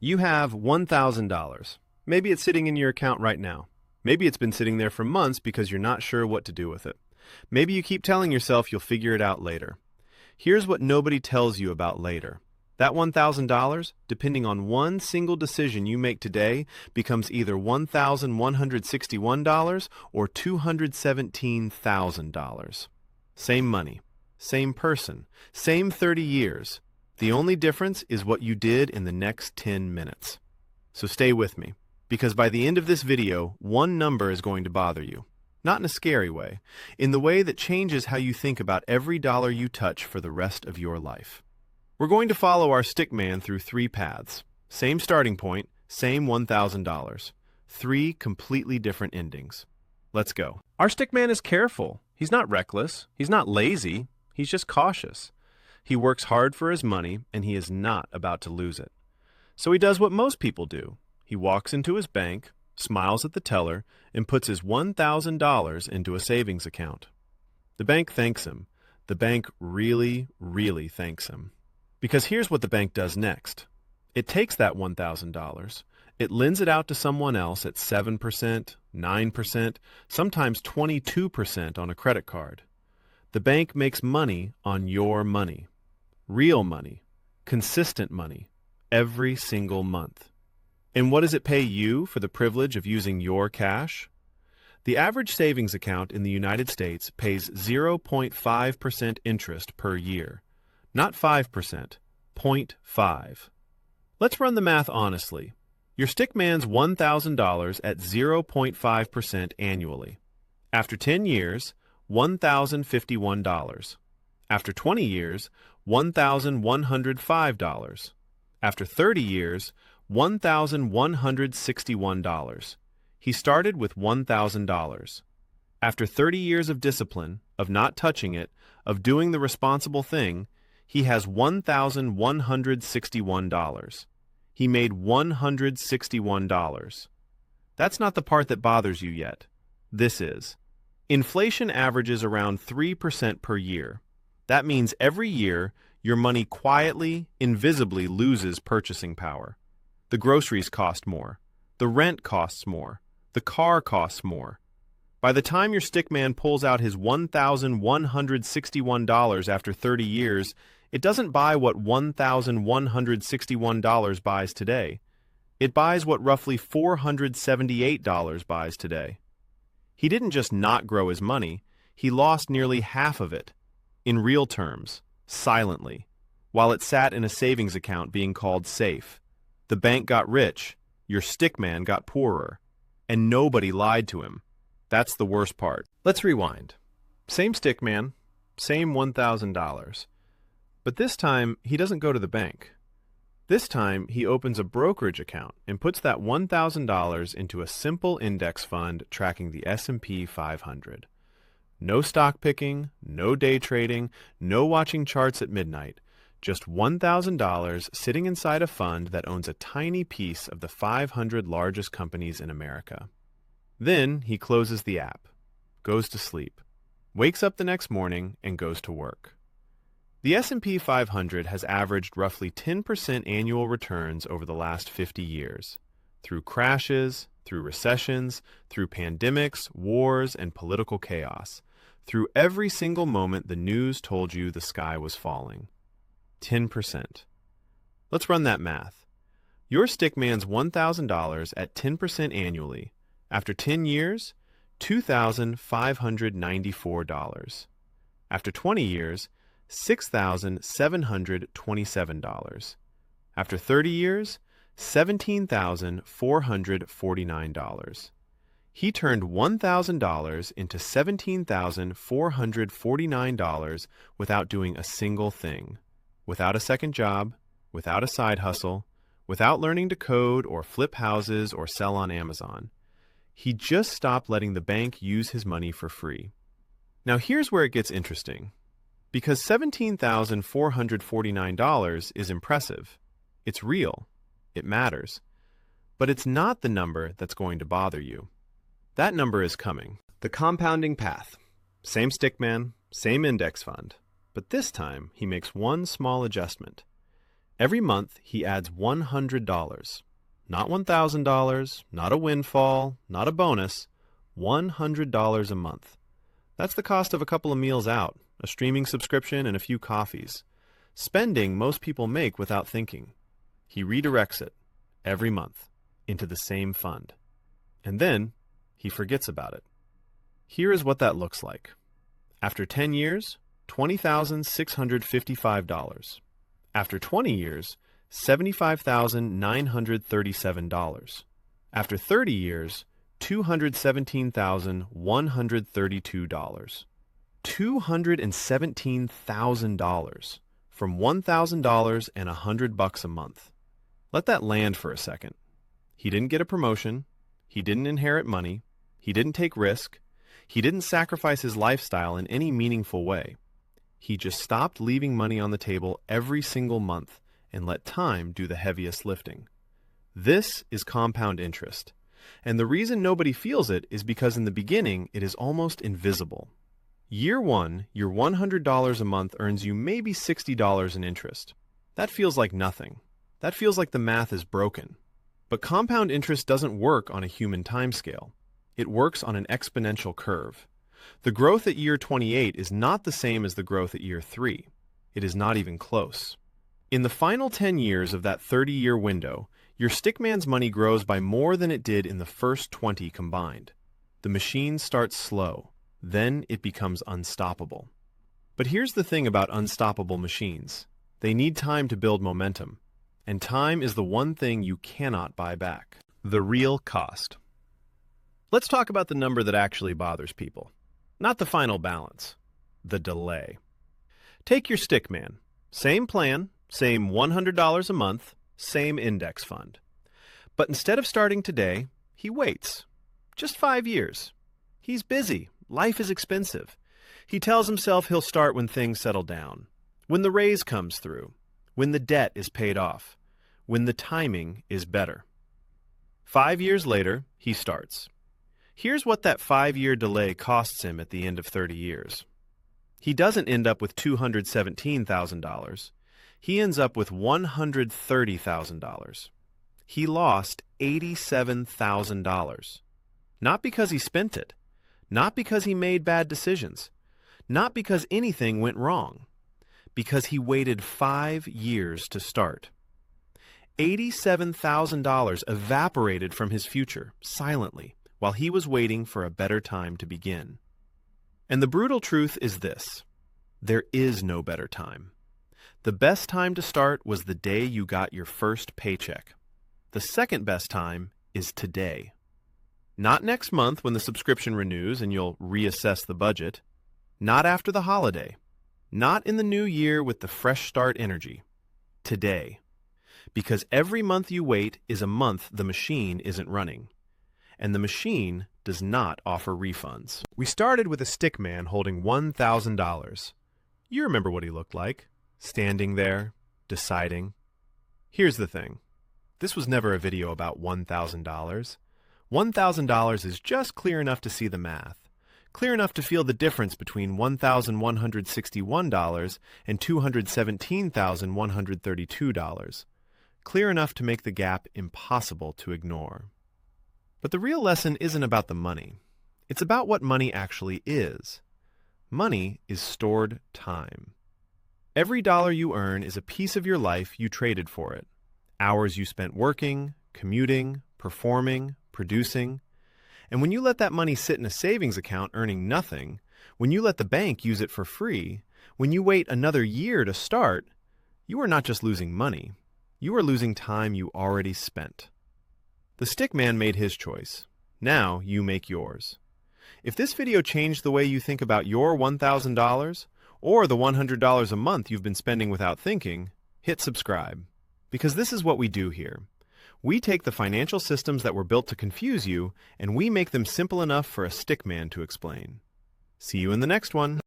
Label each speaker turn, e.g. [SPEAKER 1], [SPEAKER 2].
[SPEAKER 1] You have $1,000. Maybe it's sitting in your account right now. Maybe it's been sitting there for months because you're not sure what to do with it. Maybe you keep telling yourself you'll figure it out later. Here's what nobody tells you about later. That $1,000, depending on one single decision you make today, becomes either $1,161 or $217,000. Same money, same person, same 30 years. The only difference is what you did in the next 10 minutes. So stay with me, because by the end of this video, one number is going to bother you. Not in a scary way, in the way that changes how you think about every dollar you touch for the rest of your life. We're going to follow our stick man through 3 paths. Same starting point, same $1,000. 3 completely different endings. Let's go. Our stick man is careful. He's not reckless. He's not lazy. He's just cautious. He works hard for his money, and he is not about to lose it. So he does what most people do. He walks into his bank, smiles at the teller, and puts his $1,000 into a savings account. The bank thanks him. The bank really, really thanks him. Because here's what the bank does next. It takes that $1,000, it lends it out to someone else at 7%, 9%, sometimes 22% on a credit card. The bank makes money on your money. Real money, consistent money, every single month. And what does it pay you for the privilege of using your cash? The average savings account in the United States pays 0.5% interest per year. Not 5%, 0.5. Let's run the math honestly. Your stick man's $1,000 at 0.5% annually. After 10 years, $1,051. After 20 years, $1,105. After 30 years, $1,161. He started with $1,000. After 30 years of discipline, of not touching it, of doing the responsible thing, he has $1,161. He made $161. That's not the part that bothers you yet. This is. Inflation averages around 3% per year. That means every year, your money quietly, invisibly loses purchasing power. The groceries cost more. The rent costs more. The car costs more. By the time your stick man pulls out his $1,161 after 30 years, it doesn't buy what $1,161 buys today. It buys what roughly $478 buys today. He didn't just not grow his money, he lost nearly half of it. In real terms, silently, while it sat in a savings account being called safe. The bank got rich, your stick man got poorer, and nobody lied to him. That's the worst part. Let's rewind. Same stick man, same $1,000. But this time, he doesn't go to the bank. This time, he opens a brokerage account and puts that $1,000 into a simple index fund tracking the S&P 500. No stock picking, no day trading, no watching charts at midnight. Just $1,000 sitting inside a fund that owns a tiny piece of the 500 largest companies in America. Then he closes the app, goes to sleep, wakes up the next morning, and goes to work. The S&P 500 has averaged roughly 10% annual returns over the last 50 years, through crashes, through recessions, through pandemics, wars, and political chaos, through every single moment the news told you the sky was falling. 10%. Let's run that math. Your stick man's $1,000 at 10% annually, after 10 years, $2,594. After 20 years, $6,727. After 30 years, $17,449. He turned $1,000 into $17,449 without doing a single thing, without a second job, without a side hustle, without learning to code or flip houses or sell on Amazon. He just stopped letting the bank use his money for free. Now here's where it gets interesting. Because $17,449 is impressive. It's real. It matters. But it's not the number that's going to bother you. That number is coming. The compounding path. Same stickman, same index fund. But this time, he makes one small adjustment. Every month, he adds $100. Not $1,000, not a windfall, not a bonus, $100 a month. That's the cost of a couple of meals out, a streaming subscription, and a few coffees. Spending most people make without thinking. He redirects it, every month, into the same fund. And then, he forgets about it. Here is what that looks like. After 10 years, $20,655. After 20 years, $75,937. After 30 years, $217,132. $217,000 from $1,000 and $100 a month. Let that land for a second. He didn't get a promotion. He didn't inherit money. He didn't take risk. He didn't sacrifice his lifestyle in any meaningful way. He just stopped leaving money on the table every single month and let time do the heaviest lifting. This is compound interest. And the reason nobody feels it is because in the beginning, it is almost invisible. Year one, your $100 a month earns you maybe $60 in interest. That feels like nothing. That feels like the math is broken. But compound interest doesn't work on a human timescale. It works on an exponential curve. The growth at year 28 is not the same as the growth at year 3. It is not even close. In the final 10 years of that 30-year window, your stickman's money grows by more than it did in the first 20 combined. The machine starts slow. Then it becomes unstoppable. But here's the thing about unstoppable machines. They need time to build momentum. And time is the one thing you cannot buy back. The real cost. Let's talk about the number that actually bothers people. Not the final balance. The delay. Take your stickman. Same plan, same $100 a month, same index fund. But instead of starting today, he waits. Just 5 years. He's busy. Life is expensive. He tells himself he'll start when things settle down, when the raise comes through, when the debt is paid off, when the timing is better. 5 years later, he starts. Here's what that 5-year delay costs him at the end of 30 years. He doesn't end up with $217,000. He ends up with $130,000. He lost $87,000. Not because he spent it. Not because he made bad decisions. Not because anything went wrong. Because he waited 5 years to start. $87,000 evaporated from his future, silently, while he was waiting for a better time to begin. And the brutal truth is this: there is no better time. The best time to start was the day you got your first paycheck. The second best time is today. Not next month when the subscription renews and you'll reassess the budget. Not after the holiday. Not in the new year with the fresh start energy. Today. Because every month you wait is a month the machine isn't running. And the machine does not offer refunds. We started with a stickman holding $1,000. You remember what he looked like. Standing there, deciding. Here's the thing. This was never a video about $1,000. $1,000 is just clear enough to see the math, clear enough to feel the difference between $1,161 and $217,132, clear enough to make the gap impossible to ignore. But the real lesson isn't about the money. It's about what money actually is. Money is stored time. Every dollar you earn is a piece of your life you traded for it. Hours you spent working, commuting, performing, producing. And when you let that money sit in a savings account earning nothing, when you let the bank use it for free, when you wait another year to start, you are not just losing money. You are losing time you already spent. The stickman made his choice. Now you make yours. If this video changed the way you think about your $1,000 or the $100 a month you've been spending without thinking, hit subscribe. Because this is what we do here. We take the financial systems that were built to confuse you, and we make them simple enough for a stickman to explain. See you in the next one.